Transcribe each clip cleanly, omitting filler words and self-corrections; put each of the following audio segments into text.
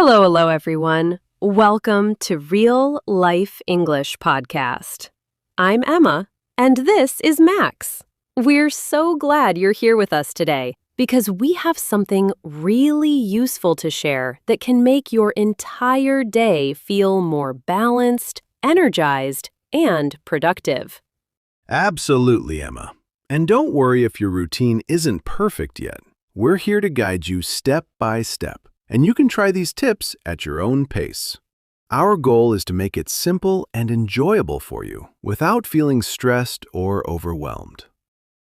Hello, everyone. Welcome to Real Life English Podcast. I'm Emma, and this is Max. We're so glad you're here with us today because we have something really useful to share that can make your entire day feel more balanced, energized, and productive. Absolutely, Emma. And don't worry if your routine isn't perfect yet. We're here to guide you step by step, and you can try these tips at your own pace. Our goal is to make it simple and enjoyable for you without feeling stressed or overwhelmed.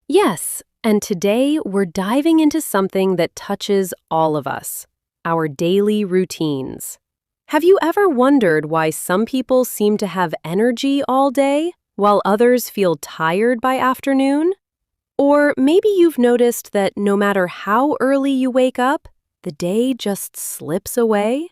Yes, and today we're diving into something that touches all of us, our daily routines. Have you ever wondered why some people seem to have energy all day while others feel tired by afternoon? Or maybe you've noticed that no matter how early you wake up, the day just slips away?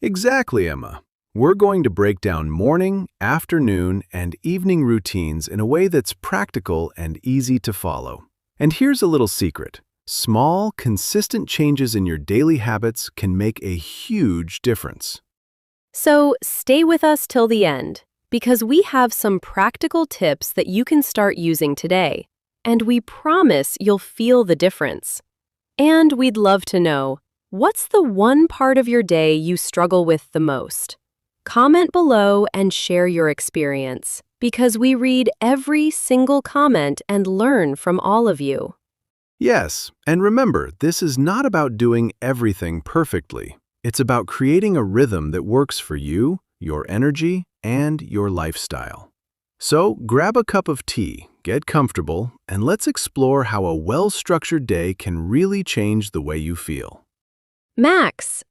Exactly, Emma. We're going to break down morning, afternoon, and evening routines in a way that's practical and easy to follow. And here's a little secret. Small, consistent changes in your daily habits can make a huge difference. So stay with us till the end, because we have some practical tips that you can start using today, and we promise you'll feel the difference. And we'd love to know, what's the one part of your day you struggle with the most? Comment below and share your experience, because we read every single comment and learn from all of you. Yes, and remember, this is not about doing everything perfectly. It's about creating a rhythm that works for you, your energy, and your lifestyle. So grab a cup of tea, get comfortable, and let's explore how a well-structured day can really change the way you feel. Max,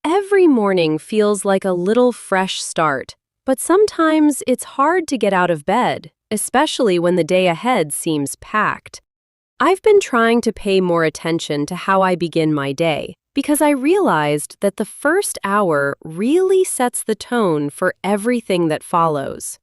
every morning feels like a little fresh start, but sometimes it's hard to get out of bed, especially when the day ahead seems packed. I've been trying to pay more attention to how I begin my day, because I realized that the first hour really sets the tone for everything that follows.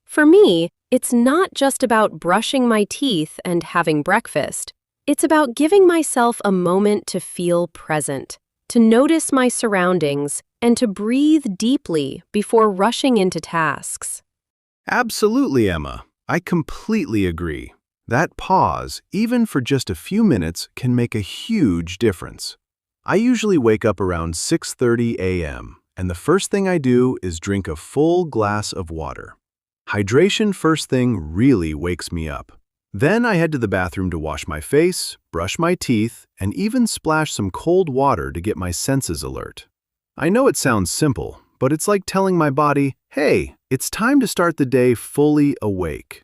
For me, it's not just about brushing my teeth and having breakfast. It's about giving myself a moment to feel present, to notice my surroundings, and to breathe deeply before rushing into tasks. Absolutely, Emma. I completely agree. That pause, even for just a few minutes, can make a huge difference. I usually wake up around 6:30 a.m., and the first thing I do is drink a full glass of water. Hydration first thing really wakes me up. Then I head to the bathroom to wash my face, brush my teeth, and even splash some cold water to get my senses alert. I know it sounds simple, but it's like telling my body, hey, it's time to start the day fully awake.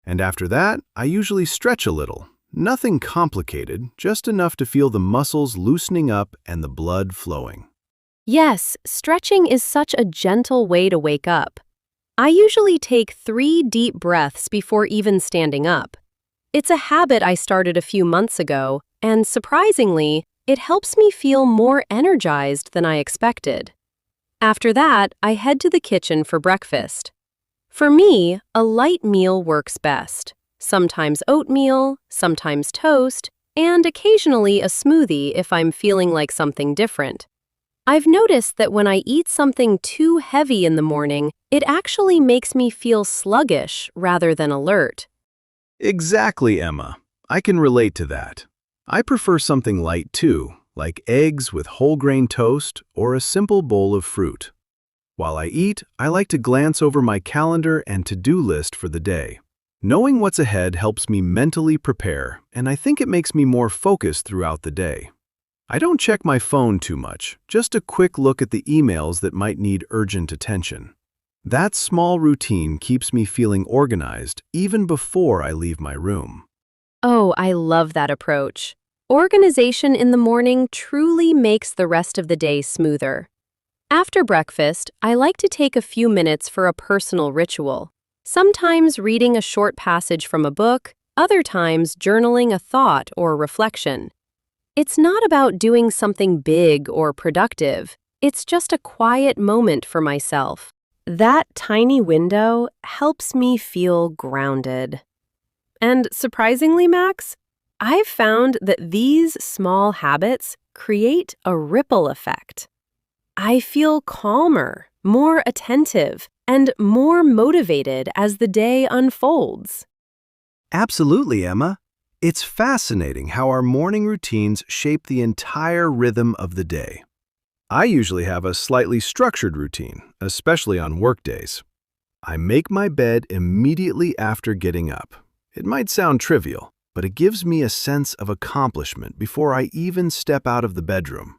And after that, I usually stretch a little. Nothing complicated, just enough to feel the muscles loosening up and the blood flowing. Yes, stretching is such a gentle way to wake up. I usually take 3 deep breaths before even standing up. It's a habit I started a few months ago, and surprisingly, it helps me feel more energized than I expected. After that, I head to the kitchen for breakfast. For me, a light meal works best. Sometimes oatmeal, sometimes toast, and occasionally a smoothie if I'm feeling like something different. I've noticed that when I eat something too heavy in the morning, it actually makes me feel sluggish rather than alert. Exactly, Emma. I can relate to that. I prefer something light too, like eggs with whole grain toast or a simple bowl of fruit. While I eat, I like to glance over my calendar and to-do list for the day. Knowing what's ahead helps me mentally prepare, and I think it makes me more focused throughout the day. I don't check my phone too much, just a quick look at the emails that might need urgent attention. That small routine keeps me feeling organized even before I leave my room. Oh, I love that approach. Organization in the morning truly makes the rest of the day smoother. After breakfast, I like to take a few minutes for a personal ritual. Sometimes reading a short passage from a book, other times journaling a thought or reflection. It's not about doing something big or productive. It's just a quiet moment for myself. That tiny window helps me feel grounded. And surprisingly, Max, I've found that these small habits create a ripple effect. I feel calmer, more attentive, and more motivated as the day unfolds. Absolutely, Emma. It's fascinating how our morning routines shape the entire rhythm of the day. I usually have a slightly structured routine, especially on work days. I make my bed immediately after getting up. It might sound trivial, but it gives me a sense of accomplishment before I even step out of the bedroom.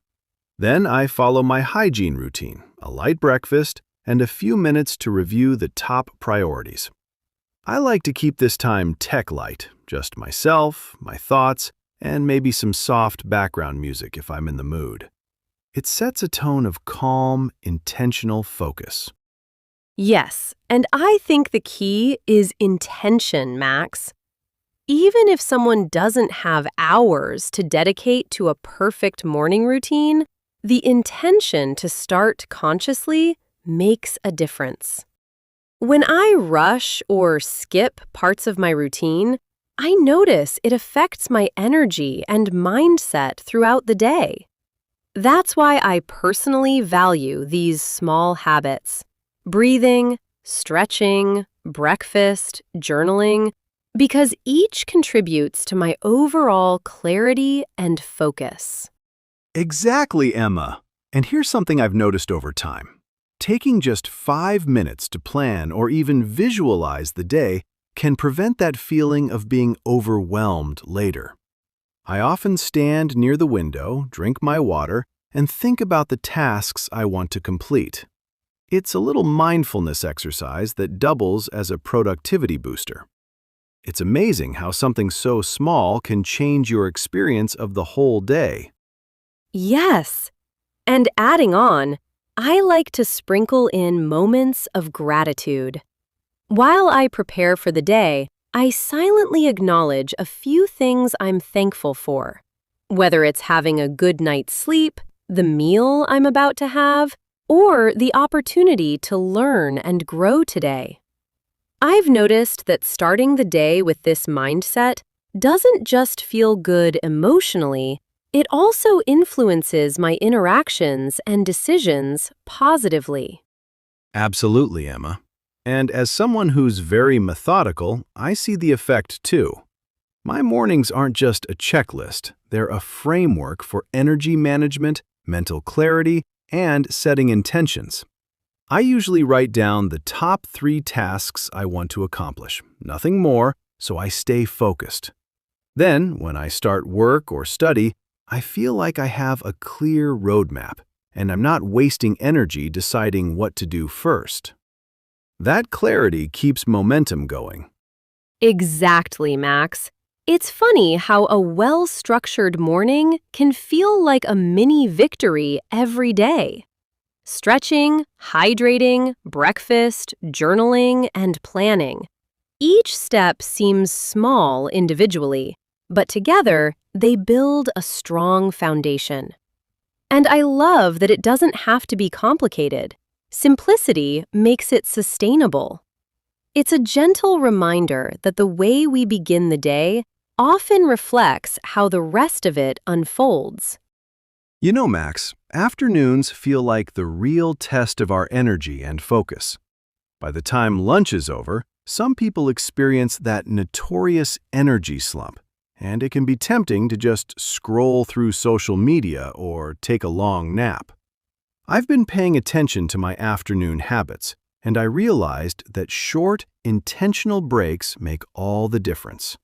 Then I follow my hygiene routine, a light breakfast, and a few minutes to review the top priorities. I like to keep this time tech light, just myself, my thoughts, and maybe some soft background music if I'm in the mood. It sets a tone of calm, intentional focus. Yes, and I think the key is intention, Max. Even if someone doesn't have hours to dedicate to a perfect morning routine, the intention to start consciously makes a difference. When I rush or skip parts of my routine, I notice it affects my energy and mindset throughout the day. That's why I personally value these small habits: breathing, stretching, breakfast, journaling, because each contributes to my overall clarity and focus. Exactly, Emma. And here's something I've noticed over time. Taking just 5 minutes to plan or even visualize the day can prevent that feeling of being overwhelmed later. I often stand near the window, drink my water, and think about the tasks I want to complete. It's a little mindfulness exercise that doubles as a productivity booster. It's amazing how something so small can change your experience of the whole day. Yes, and adding on, I like to sprinkle in moments of gratitude. While I prepare for the day, I silently acknowledge a few things I'm thankful for, whether it's having a good night's sleep, the meal I'm about to have, or the opportunity to learn and grow today. I've noticed that starting the day with this mindset doesn't just feel good emotionally, it also influences my interactions and decisions positively. Absolutely, Emma. And as someone who's very methodical, I see the effect too. My mornings aren't just a checklist, they're a framework for energy management, mental clarity, and setting intentions. I usually write down the top 3 tasks I want to accomplish, nothing more, so I stay focused. Then, when I start work or study, I feel like I have a clear roadmap, and I'm not wasting energy deciding what to do first. That clarity keeps momentum going. Exactly, Max. It's funny how a well-structured morning can feel like a mini victory every day. Stretching, hydrating, breakfast, journaling, and planning. Each step seems small individually, but together they build a strong foundation. And I love that it doesn't have to be complicated. Simplicity makes it sustainable. It's a gentle reminder that the way we begin the day often reflects how the rest of it unfolds. You know, Max, afternoons feel like the real test of our energy and focus. By the time lunch is over, some people experience that notorious energy slump, and it can be tempting to just scroll through social media or take a long nap. I've been paying attention to my afternoon habits, and I realized that short, intentional breaks make all the difference.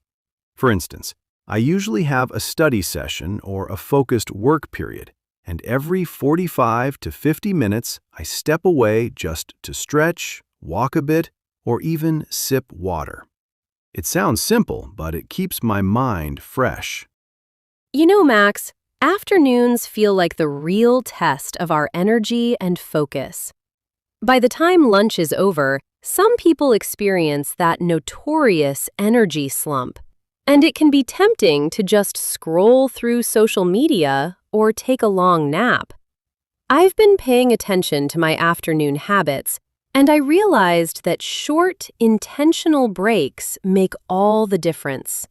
For instance, I usually have a study session or a focused work period, and every 45 to 50 minutes I step away just to stretch, walk a bit, or even sip water. It sounds simple, but it keeps my mind fresh. You know, Max, afternoons feel like the real test of our energy and focus. By the time lunch is over, some people experience that notorious energy slump, and it can be tempting to just scroll through social media or take a long nap. I've been paying attention to my afternoon habits, and I realized that short, intentional breaks make all the difference.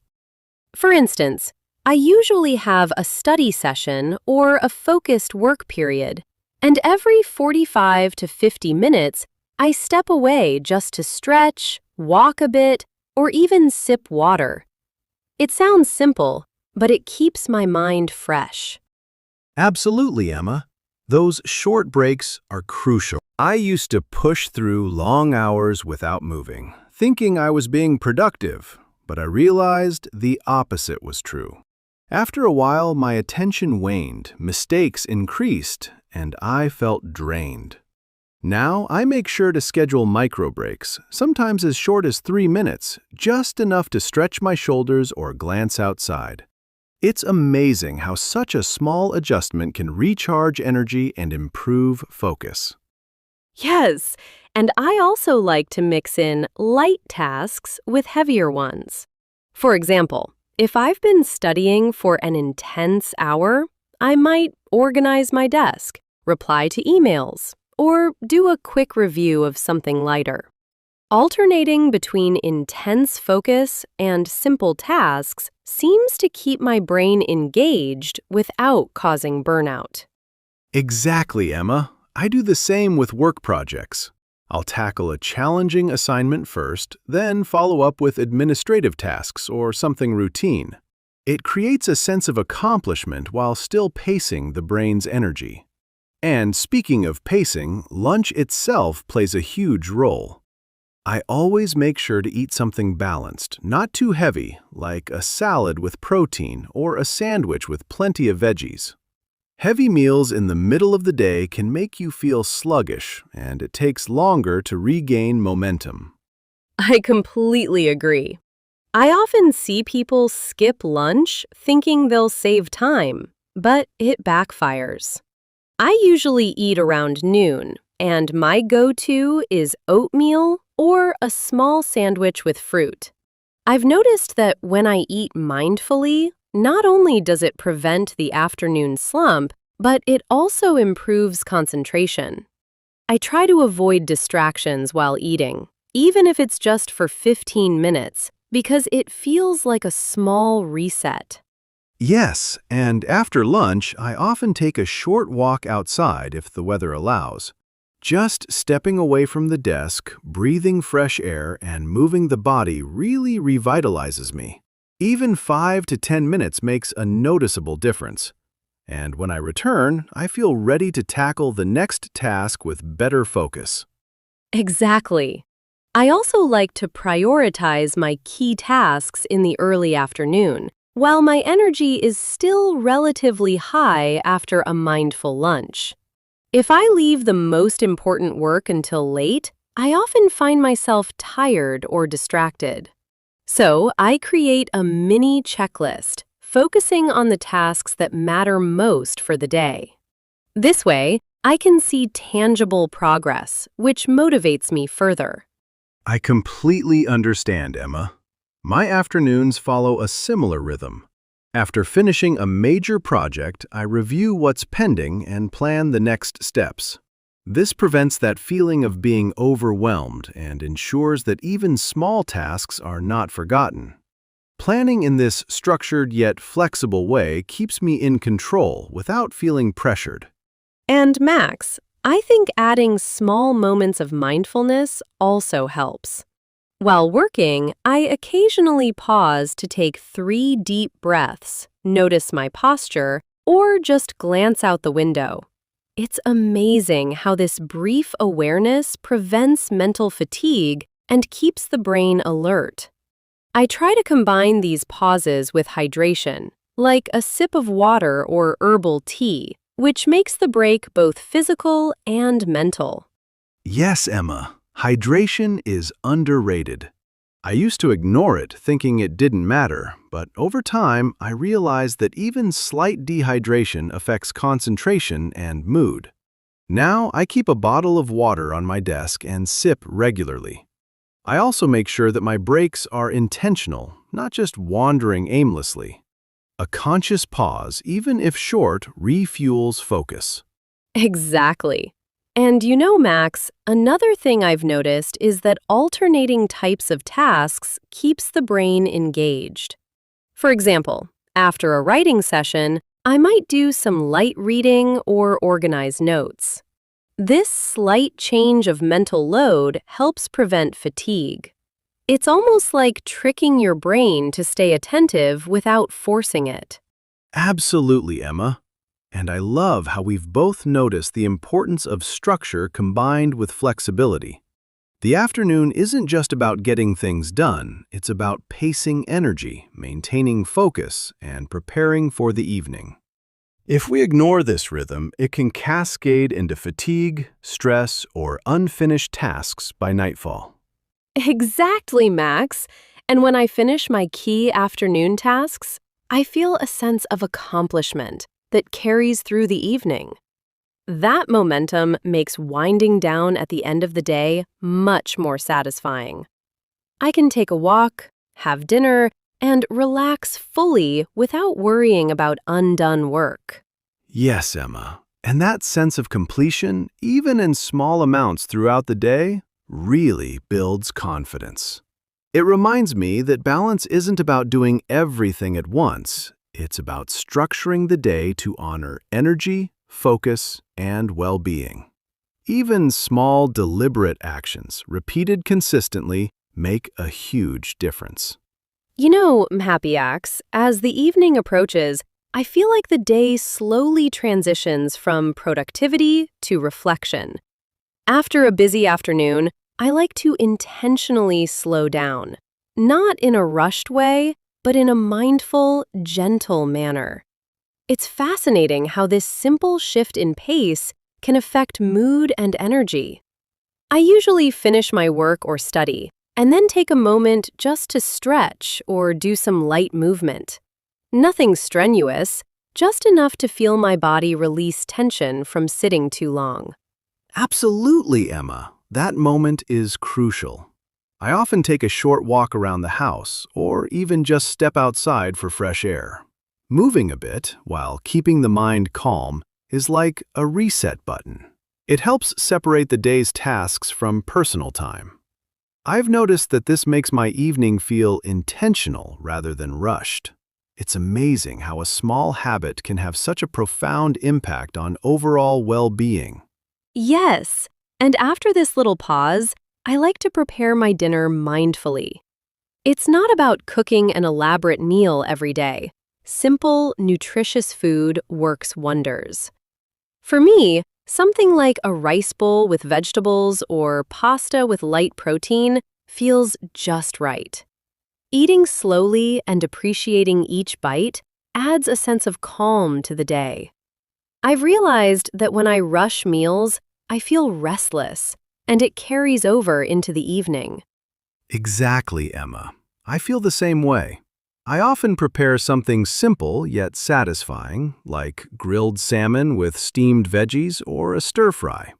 For instance, I usually have a study session or a focused work period, and every 45 to 50 minutes, I step away just to stretch, walk a bit, or even sip water. It sounds simple, but it keeps my mind fresh. Absolutely, Emma. Those short breaks are crucial. I used to push through long hours without moving, thinking I was being productive, but I realized the opposite was true. After a while, my attention waned, mistakes increased, and I felt drained. Now, I make sure to schedule micro breaks, sometimes as short as 3 minutes, just enough to stretch my shoulders or glance outside. It's amazing how such a small adjustment can recharge energy and improve focus. Yes, and I also like to mix in light tasks with heavier ones. For example, if I've been studying for an intense hour, I might organize my desk, reply to emails, or do a quick review of something lighter. Alternating between intense focus and simple tasks seems to keep my brain engaged without causing burnout. Exactly, Emma. I do the same with work projects. I'll tackle a challenging assignment first, then follow up with administrative tasks or something routine. It creates a sense of accomplishment while still pacing the brain's energy. And speaking of pacing, lunch itself plays a huge role. I always make sure to eat something balanced, not too heavy, like a salad with protein or a sandwich with plenty of veggies. Heavy meals in the middle of the day can make you feel sluggish, and it takes longer to regain momentum. I completely agree. I often see people skip lunch thinking they'll save time, but it backfires. I usually eat around noon, and my go-to is oatmeal or a small sandwich with fruit. I've noticed that when I eat mindfully, not only does it prevent the afternoon slump, but it also improves concentration. I try to avoid distractions while eating, even if it's just for 15 minutes, because it feels like a small reset. Yes, and after lunch, I often take a short walk outside if the weather allows. Just stepping away from the desk, breathing fresh air, and moving the body really revitalizes me. Even 5 to 10 minutes makes a noticeable difference. And when I return, I feel ready to tackle the next task with better focus. Exactly. I also like to prioritize my key tasks in the early afternoon, while my energy is still relatively high after a mindful lunch. If I leave the most important work until late, I often find myself tired or distracted. So I create a mini checklist, focusing on the tasks that matter most for the day. This way, I can see tangible progress, which motivates me further. I completely understand, Emma. My afternoons follow a similar rhythm. After finishing a major project, I review what's pending and plan the next steps. This prevents that feeling of being overwhelmed and ensures that even small tasks are not forgotten. Planning in this structured yet flexible way keeps me in control without feeling pressured. And Max, I think adding small moments of mindfulness also helps. While working, I occasionally pause to take 3 deep breaths, notice my posture, or just glance out the window. It's amazing how this brief awareness prevents mental fatigue and keeps the brain alert. I try to combine these pauses with hydration, like a sip of water or herbal tea, which makes the break both physical and mental. Yes, Emma, hydration is underrated. I used to ignore it, thinking it didn't matter, but over time, I realized that even slight dehydration affects concentration and mood. Now, I keep a bottle of water on my desk and sip regularly. I also make sure that my breaks are intentional, not just wandering aimlessly. A conscious pause, even if short, refuels focus. Exactly. And you know, Max, another thing I've noticed is that alternating types of tasks keeps the brain engaged. For example, after a writing session, I might do some light reading or organize notes. This slight change of mental load helps prevent fatigue. It's almost like tricking your brain to stay attentive without forcing it. Absolutely, Emma. And I love how we've both noticed the importance of structure combined with flexibility. The afternoon isn't just about getting things done, it's about pacing energy, maintaining focus, and preparing for the evening. If we ignore this rhythm, it can cascade into fatigue, stress, or unfinished tasks by nightfall. Exactly, Max. And when I finish my key afternoon tasks, I feel a sense of accomplishment that carries through the evening. That momentum makes winding down at the end of the day much more satisfying. I can take a walk, have dinner, and relax fully without worrying about undone work. Yes, Emma. And that sense of completion, even in small amounts throughout the day, really builds confidence. It reminds me that balance isn't about doing everything at once. It's about structuring the day to honor energy, focus, and well-being. Even small, deliberate actions, repeated consistently, make a huge difference. You know, Happy Axe, as the evening approaches, I feel like the day slowly transitions from productivity to reflection. After a busy afternoon, I like to intentionally slow down, not in a rushed way, but in a mindful, gentle manner. It's fascinating how this simple shift in pace can affect mood and energy. I usually finish my work or study, and then take a moment just to stretch or do some light movement. Nothing strenuous, just enough to feel my body release tension from sitting too long. Absolutely, Emma. That moment is crucial. I often take a short walk around the house or even just step outside for fresh air. Moving a bit while keeping the mind calm is like a reset button. It helps separate the day's tasks from personal time. I've noticed that this makes my evening feel intentional rather than rushed. It's amazing how a small habit can have such a profound impact on overall well-being. Yes, and after this little pause, I like to prepare my dinner mindfully. It's not about cooking an elaborate meal every day. Simple, nutritious food works wonders. For me, something like a rice bowl with vegetables or pasta with light protein feels just right. Eating slowly and appreciating each bite adds a sense of calm to the day. I've realized that when I rush meals, I feel restless, and it carries over into the evening. Exactly, Emma. I feel the same way. I often prepare something simple yet satisfying, like grilled salmon with steamed veggies or a stir-fry.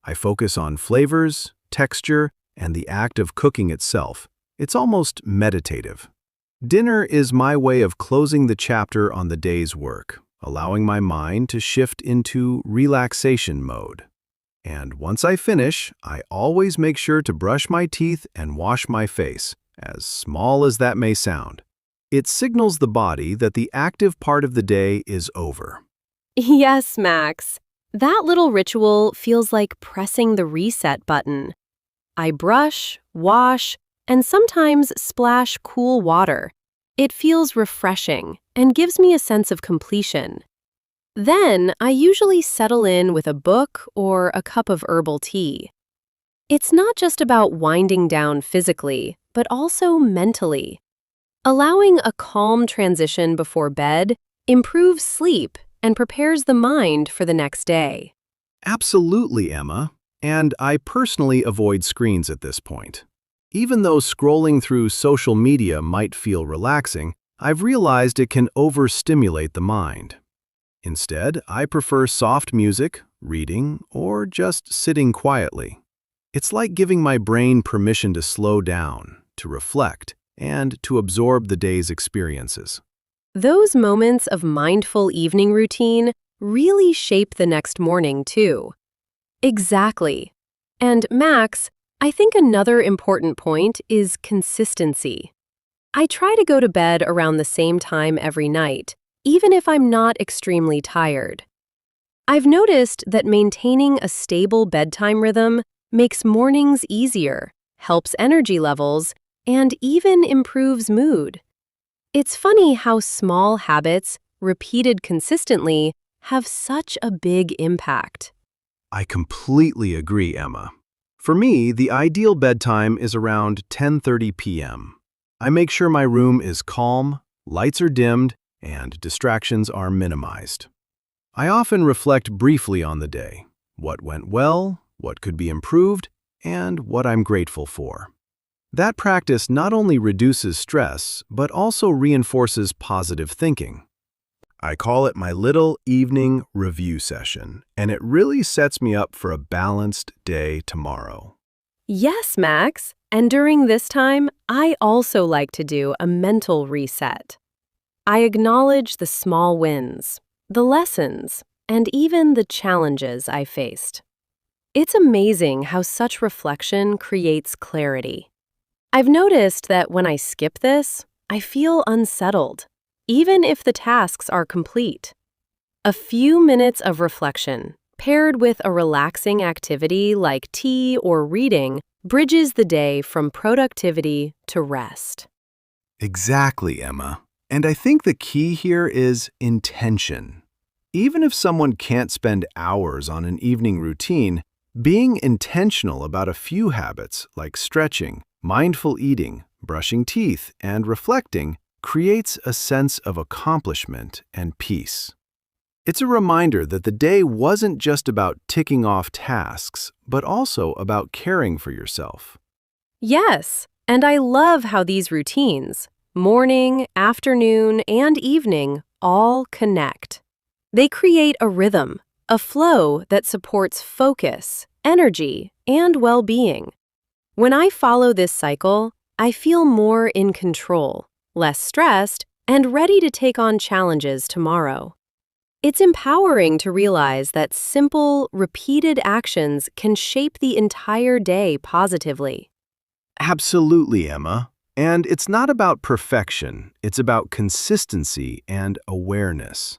I focus on flavors, texture, and the act of cooking itself. It's almost meditative. Dinner is my way of closing the chapter on the day's work, allowing my mind to shift into relaxation mode. And once I finish, I always make sure to brush my teeth and wash my face, as small as that may sound. It signals the body that the active part of the day is over. Yes, Max. That little ritual feels like pressing the reset button. I brush, wash, and sometimes splash cool water. It feels refreshing and gives me a sense of completion. Then I usually settle in with a book or a cup of herbal tea. It's not just about winding down physically, but also mentally. Allowing a calm transition before bed improves sleep and prepares the mind for the next day. Absolutely, Emma. And I personally avoid screens at this point. Even though scrolling through social media might feel relaxing, I've realized it can overstimulate the mind. Instead, I prefer soft music, reading, or just sitting quietly. It's like giving my brain permission to slow down, to reflect, and to absorb the day's experiences. Those moments of mindful evening routine really shape the next morning, too. Exactly. And Max, I think another important point is consistency. I try to go to bed around the same time every night, even if I'm not extremely tired. I've noticed that maintaining a stable bedtime rhythm makes mornings easier, helps energy levels, and even improves mood. It's funny how small habits, repeated consistently, have such a big impact. I completely agree, Emma. For me, the ideal bedtime is around 10:30 p.m. I make sure my room is calm, lights are dimmed, and distractions are minimized. I often reflect briefly on the day, what went well, what could be improved, and what I'm grateful for. That practice not only reduces stress, but also reinforces positive thinking. I call it my little evening review session, and it really sets me up for a balanced day tomorrow. Yes, Max. And during this time, I also like to do a mental reset. I acknowledge the small wins, the lessons, and even the challenges I faced. It's amazing how such reflection creates clarity. I've noticed that when I skip this, I feel unsettled, even if the tasks are complete. A few minutes of reflection, paired with a relaxing activity like tea or reading, bridges the day from productivity to rest. Exactly, Emma. And I think the key here is intention. Even if someone can't spend hours on an evening routine, being intentional about a few habits like stretching, mindful eating, brushing teeth, and reflecting creates a sense of accomplishment and peace. It's a reminder that the day wasn't just about ticking off tasks, but also about caring for yourself. Yes, and I love how these routines, morning, afternoon, and evening, all connect. They create a rhythm, a flow that supports focus, energy, and well-being. When I follow this cycle, I feel more in control, less stressed, and ready to take on challenges tomorrow. It's empowering to realize that simple, repeated actions can shape the entire day positively. Absolutely, Emma. And it's not about perfection, it's about consistency and awareness.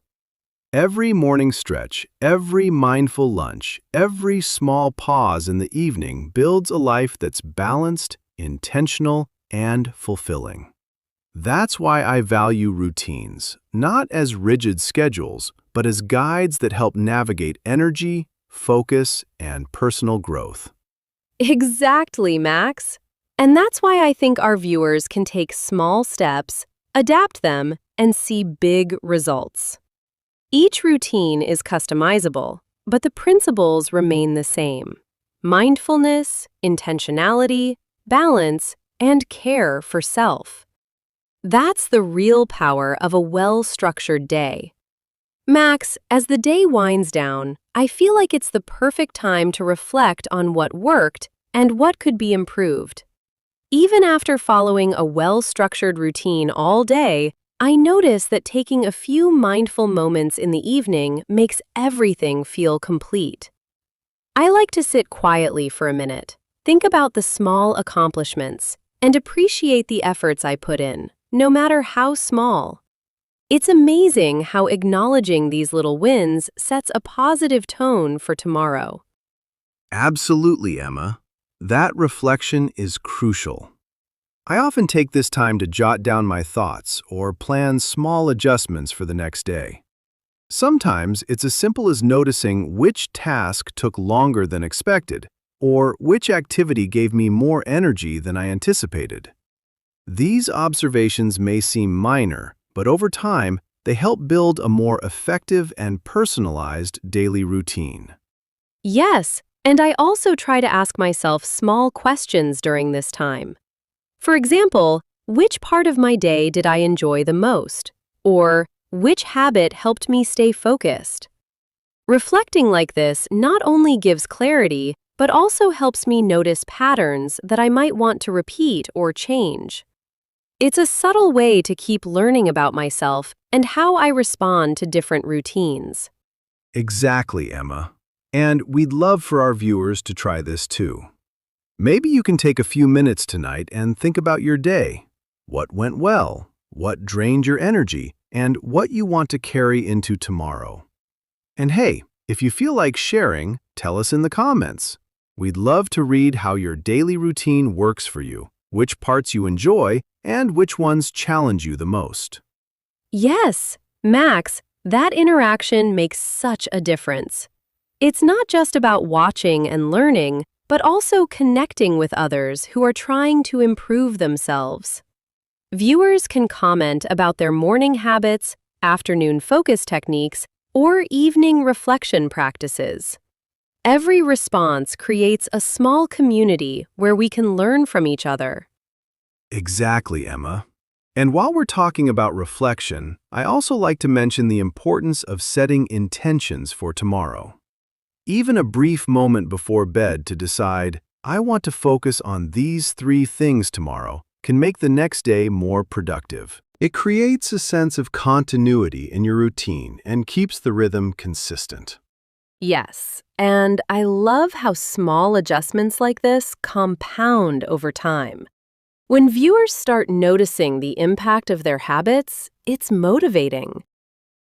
Every morning stretch, every mindful lunch, every small pause in the evening builds a life that's balanced, intentional, and fulfilling. That's why I value routines, not as rigid schedules, but as guides that help navigate energy, focus, and personal growth. Exactly, Max. And that's why I think our viewers can take small steps, adapt them, and see big results. Each routine is customizable, but the principles remain the same: mindfulness, intentionality, balance, and care for self. That's the real power of a well-structured day. Max, as the day winds down, I feel like it's the perfect time to reflect on what worked and what could be improved. Even after following a well-structured routine all day, I notice that taking a few mindful moments in the evening makes everything feel complete. I like to sit quietly for a minute, think about the small accomplishments, and appreciate the efforts I put in, no matter how small. It's amazing how acknowledging these little wins sets a positive tone for tomorrow. Absolutely, Emma. That reflection is crucial. I often take this time to jot down my thoughts or plan small adjustments for the next day. Sometimes it's as simple as noticing which task took longer than expected, or which activity gave me more energy than I anticipated. These observations may seem minor, but over time, they help build a more effective and personalized daily routine. Yes, and I also try to ask myself small questions during this time. For example, which part of my day did I enjoy the most? Or which habit helped me stay focused? Reflecting like this not only gives clarity, but also helps me notice patterns that I might want to repeat or change. It's a subtle way to keep learning about myself and how I respond to different routines. Exactly, Emma. And we'd love for our viewers to try this too. Maybe you can take a few minutes tonight and think about your day. what went well, what drained your energy, and what you want to carry into tomorrow. And hey, if you feel like sharing, tell us in the comments. We'd love to read how your daily routine works for you, which parts you enjoy, and which ones challenge you the most. Yes, Max, that interaction makes such a difference. It's not just about watching and learning, but also connecting with others who are trying to improve themselves. Viewers can comment about their morning habits, afternoon focus techniques, or evening reflection practices. Every response creates a small community where we can learn from each other. Exactly, Emma. And while we're talking about reflection, I also like to mention the importance of setting intentions for tomorrow. Even a brief moment before bed to decide, I want to focus on these 3 things tomorrow, can make the next day more productive. It creates a sense of continuity in your routine and keeps the rhythm consistent. Yes, and I love how small adjustments like this compound over time. When viewers start noticing the impact of their habits, it's motivating.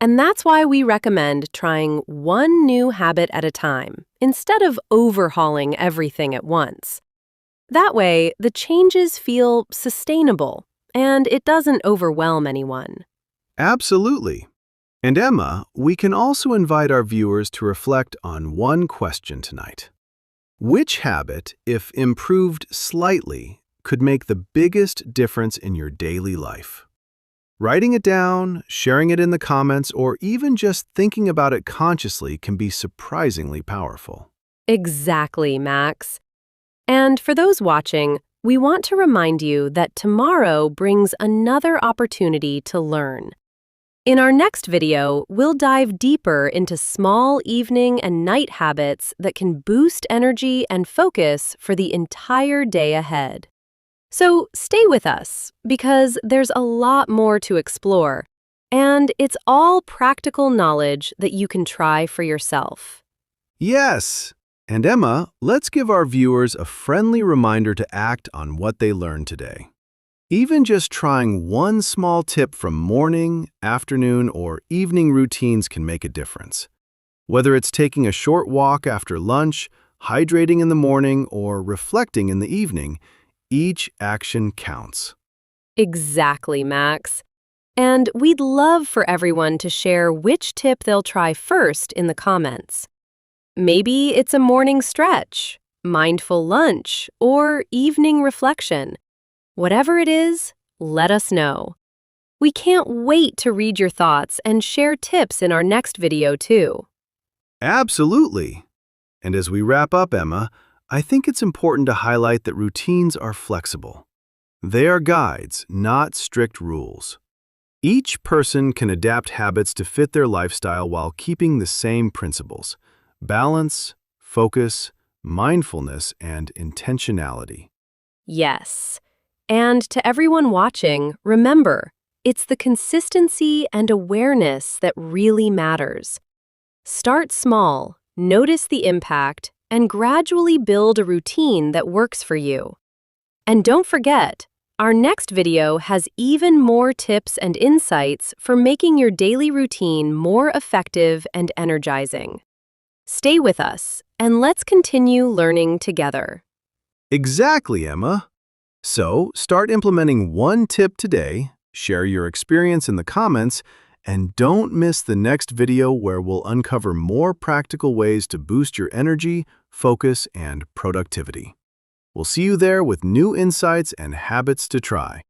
And that's why we recommend trying one new habit at a time, instead of overhauling everything at once. That way, the changes feel sustainable, and it doesn't overwhelm anyone. Absolutely. And Emma, we can also invite our viewers to reflect on one question tonight. Which habit, if improved slightly, could make the biggest difference in your daily life? Writing it down, sharing it in the comments, or even just thinking about it consciously can be surprisingly powerful. Exactly, Max. And for those watching, we want to remind you that tomorrow brings another opportunity to learn. In our next video, we'll dive deeper into small evening and night habits that can boost energy and focus for the entire day ahead. So stay with us, because there's a lot more to explore, and it's all practical knowledge that you can try for yourself. Yes! And Emma, let's give our viewers a friendly reminder to act on what they learned today. Even just trying one small tip from morning, afternoon, or evening routines can make a difference. Whether it's taking a short walk after lunch, hydrating in the morning, or reflecting in the evening, each action counts. Exactly, Max. And we'd love for everyone to share which tip they'll try first in the comments. Maybe it's a morning stretch, mindful lunch, or evening reflection. Whatever it is, let us know. We can't wait to read your thoughts and share tips in our next video too. Absolutely! And as we wrap up, Emma, I think it's important to highlight that routines are flexible. They are guides, not strict rules. Each person can adapt habits to fit their lifestyle while keeping the same principles: balance, focus, mindfulness, and intentionality. Yes. And to everyone watching, remember, it's the consistency and awareness that really matters. Start small, notice the impact, and gradually build a routine that works for you. And don't forget, our next video has even more tips and insights for making your daily routine more effective and energizing. Stay with us, and let's continue learning together. Exactly, Emma. So, start implementing one tip today, share your experience in the comments, and don't miss the next video where we'll uncover more practical ways to boost your energy, focus, and productivity. We'll see you there with new insights and habits to try.